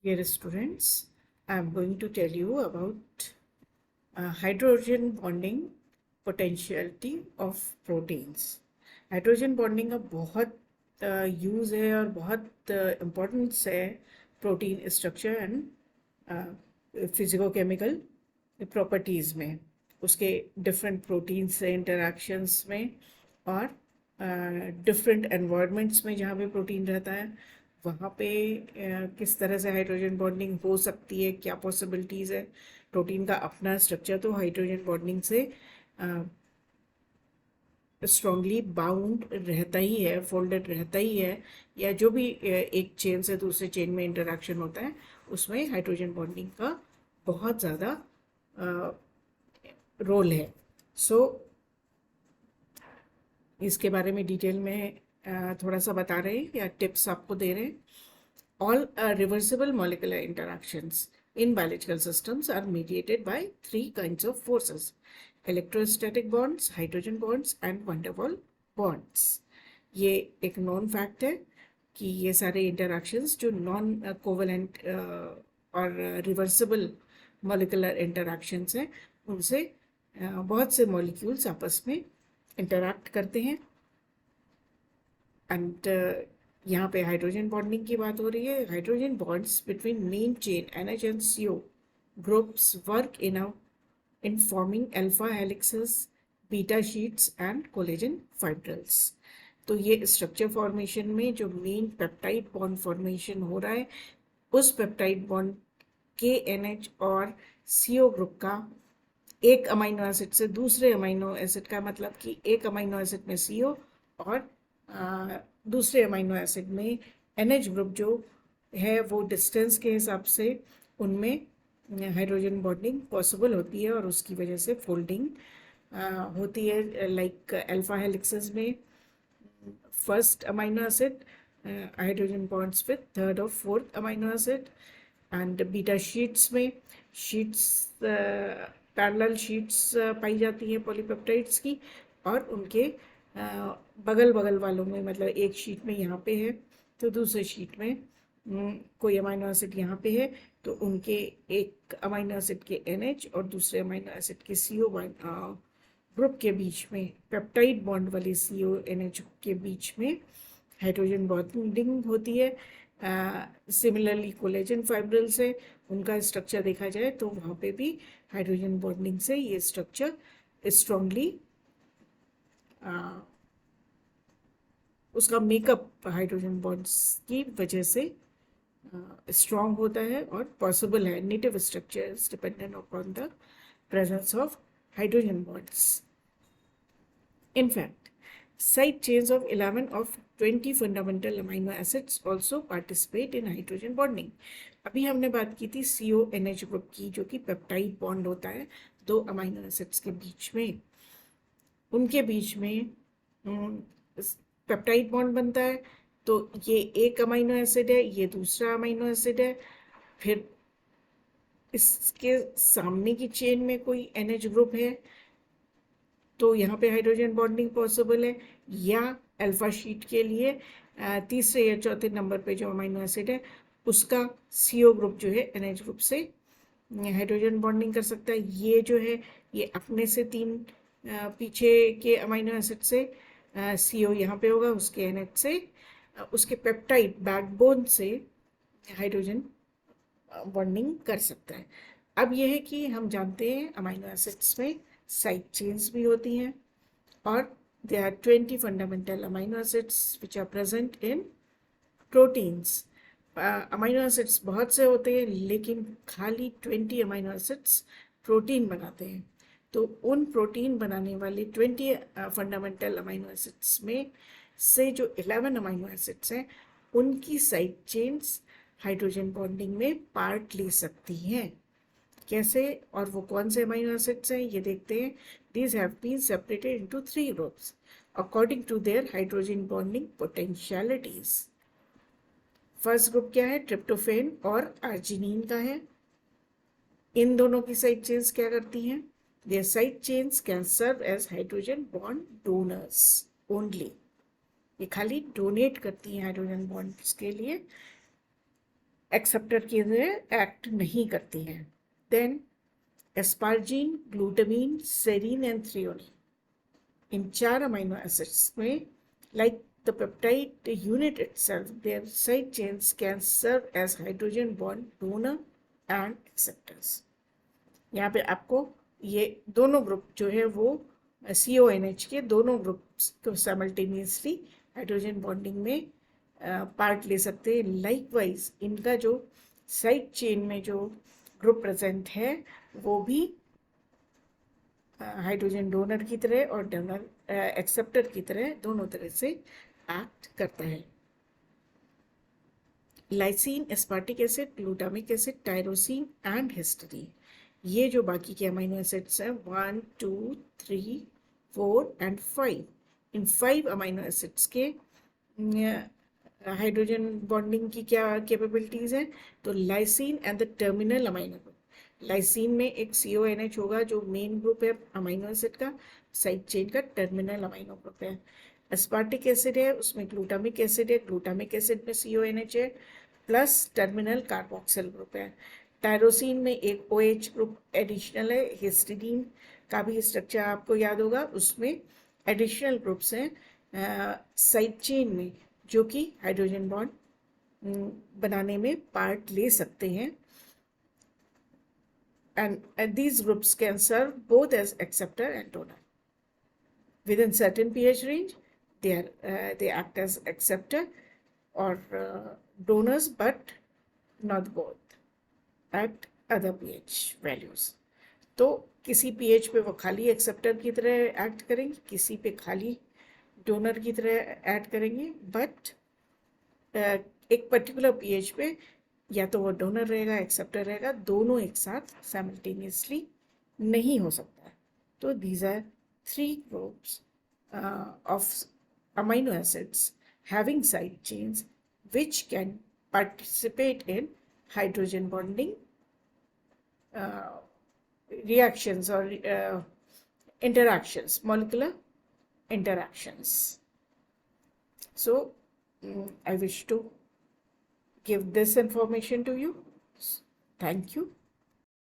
Dear students, I am going to tell you about hydrogen bonding potentiality of proteins. Hydrogen bonding का बहुत use है और बहुत importance है protein structure and physico chemical properties में, उसके डिफरेंट प्रोटीन से इंटरेक्शंस में और डिफरेंट एनवायरनमेंट्स में जहाँ पे प्रोटीन रहता है वहाँ पे किस तरह से हाइड्रोजन बॉन्डिंग हो सकती है, क्या पॉसिबिलिटीज़ है। प्रोटीन का अपना स्ट्रक्चर तो हाइड्रोजन बॉन्डिंग से स्ट्रांगली बाउंड रहता ही है, फोल्डेड रहता ही है, या जो भी एक चेन से दूसरे चेन में इंटरेक्शन होता है उसमें हाइड्रोजन बॉन्डिंग का बहुत ज़्यादा रोल है। सो इसके बारे में डिटेल में थोड़ा सा बता रहे हैं या टिप्स आपको दे रहे हैं। All reversible molecular interactions in biological systems are mediated by three kinds of forces: electrostatic bonds, hydrogen bonds and van der Waals bonds. ये एक नॉन फैक्ट है कि ये सारे इंटरैक्शंस जो नॉन कोवेलेंट और रिवर्सिबल मॉलिकुलर इंटरैक्शंस हैं उनसे बहुत से मॉलिक्यूल्स आपस में इंटरैक्ट करते हैं। एंड यहाँ पे हाइड्रोजन बॉन्डिंग की बात हो रही है। Hydrogen bonds between main chain NH and CO groups work in forming alpha helices, beta sheets and collagen fibrils. तो ये स्ट्रक्चर फॉर्मेशन में जो मेन पेप्टाइड बॉन्ड फॉर्मेशन हो रहा है उस पेप्टाइड बॉन्ड के NH और CO ग्रुप का एक अमीनो एसिड से दूसरे अमीनो एसिड का, मतलब कि एक अमीनो एसिड में CO और दूसरे अमीनो एसिड में NH ग्रुप जो है वो डिस्टेंस के हिसाब से उनमें हाइड्रोजन बॉन्डिंग पॉसिबल होती है और उसकी वजह से फोल्डिंग होती है। लाइक अल्फा हेलिक्सेस में first amino acid hydrogen bonds with third और fourth amino acid, and beta sheets में शीट्स पैरेलल शीट्स पाई जाती हैं पॉलीपेप्टाइड्स की, और उनके बगल बगल वालों में, मतलब एक शीट में यहाँ पे है तो दूसरे शीट में कोई अमीनो एसिड यहाँ पे है तो उनके एक अमीनो एसिड के NH और दूसरे अमीनो एसिड के CO ग्रुप के बीच में, पेप्टाइड बॉन्ड वाले CO NH के बीच में हाइड्रोजन बॉन्डिंग होती है। सिमिलरली कोलेजन फाइब्रिल्स है, उनका स्ट्रक्चर देखा जाए तो वहाँ पे भी हाइड्रोजन बॉन्डिंग से ये स्ट्रक्चर स्ट्रांगली उसका मेकअप हाइड्रोजन बॉन्ड्स की वजह से स्ट्रॉन्ग होता है और पॉसिबल है। Native structures dependent upon the presence of hydrogen bonds. In fact, side chains of 11 of 20 fundamental amino acids also participate in hydrogen bonding. अभी हमने बात की थी CONH ग्रुप की, जो कि पेप्टाइड बॉन्ड होता है दो अमीनो एसिड्स के बीच में। उनके बीच में पेप्टाइड बॉन्ड बनता है तो ये एक अमीनो एसिड है, ये दूसरा अमीनो एसिड है, फिर इसके सामने की चेन में कोई NH ग्रुप है तो यहाँ पे हाइड्रोजन बॉन्डिंग पॉसिबल है, या अल्फा शीट के लिए तीसरे या चौथे नंबर पे जो अमीनो एसिड है उसका CO ग्रुप जो है NH ग्रुप से हाइड्रोजन बॉन्डिंग कर सकता है। ये जो है ये अपने से तीन पीछे के अमीनो एसिड से CO यहाँ पे होगा, उसके NH से उसके पेप्टाइड बैकबोन से हाइड्रोजन बॉन्डिंग कर सकता है। अब यह है कि हम जानते हैं अमीनो एसिड्स में साइड चेन्स भी होती हैं और there are 20 fundamental amino acids which are present in proteins. Amino acids बहुत से होते हैं लेकिन खाली 20 अमीनो एसिड्स प्रोटीन बनाते हैं। तो उन प्रोटीन बनाने वाले 20 फंडामेंटल अमीनो एसिड्स में से जो 11 अमीनो एसिड्स हैं उनकी साइड चेन्स हाइड्रोजन बॉन्डिंग में पार्ट ले सकती हैं। कैसे और वो कौन से अमीनो एसिड्स हैं ये देखते हैं। These have been separated into 3 groups according to their hydrogen bonding potentialities. First group क्या है? ट्रिप्टोफेन और आर्जिनिन का है। इन दोनों की साइड चेन्स क्या करती हैं? Their side chains can serve as hydrogen bond donors only. ये खाली डोनेट करती हैं हाइड्रोजन बॉन्ड्स के लिए। एक्सेप्टर की तरह एक्ट नहीं करती हैं. Then asparagine, glutamine, serine and threonine, इन 4 अमीनो एसिड्स में, like the peptide unit itself, their side chains can serve as hydrogen bond donor and acceptors. यहाँ पे आपको ये दोनों ग्रुप जो है वो CONH के दोनों ग्रुप्स को साइमल्टेनियसली हाइड्रोजन बॉन्डिंग में पार्ट ले सकते हैं. लाइकवाइज इनका जो साइड चेन में जो ग्रुप प्रेजेंट है वो भी हाइड्रोजन डोनर की तरह और डोनर एक्सेप्टर की तरह दोनों तरह से एक्ट करता है. Lysine, aspartic acid, glutamic acid, tyrosine and histidine, ये जो बाकी के अमीनो एसिड्स हैं 1, 2, 3, 4 एंड 5, इन 5 अमीनो एसिड्स के हाइड्रोजन बॉन्डिंग की क्या कैपेबिलिटीज हैं. तो lysine and the terminal amino group, lysine में एक CONH होगा जो मेन ग्रुप है अमीनो एसिड का, साइड चेन का टर्मिनल अमीनो ग्रुप है. एस्पार्टिक एसिड है, उसमें ग्लूटामिक एसिड है, ग्लूटामिक एसिड में CONH है प्लस टर्मिनल कार्बोक्सिल ग्रुप है. टायरोसिन में एक OH ग्रुप एडिशनल है. हिस्टीडीन का भी स्ट्रक्चर आपको याद होगा, उसमें एडिशनल ग्रुप्स हैं साइड चेन में जो कि हाइड्रोजन बॉन्ड बनाने में पार्ट ले सकते हैं. And these groups can serve both as acceptor and donor. Within certain pH range, they act as acceptor or donors, but not both at other pH values. तो किसी pH पे वो खाली एक्सेप्टर की तरह एक्ट करेंगे, किसी पे खाली डोनर की तरह एक्ट करेंगे, बट एक पर्टिकुलर pH पे या तो वो डोनर रहेगा, एक्सेप्टर रहेगा, दोनों एक साथ साइमल्टेनियसली नहीं हो सकता. तो these are 3 groups of amino acids having side chains which can participate in hydrogen bonding reactions or interactions, molecular interactions. So I wish to give this information to you. Thank you.